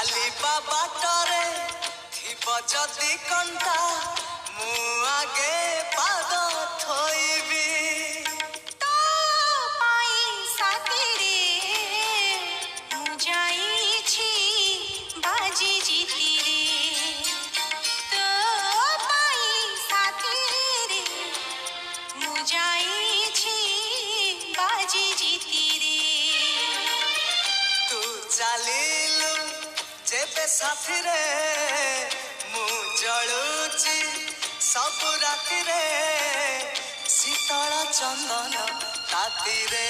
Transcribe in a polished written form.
ଚାଲିବା ବାଟରେ ଥିବ ଯଦି କଣ୍ଟା ମୁଁ ଆଗେ ପାଦ ଥୋଇବି। ତୋ ପାଇଁ ସାଥିରେ ମୁଁ ଯାଇଛି ବାଜି ଜିତିରେ। ତୋ ପାଇଁ ସାଥିରେ ମୁଁ ଯାଇଛି ବାଜି ଜିତିରେ। ତୁ ଚାଲିଲୁ ଯେବେ ସାଥିରେ ମୁଁ ଜଳୁଛି ସବୁ ରାତିରେ ଶୀତଳ ଚନ୍ଦନ ତାତିରେ।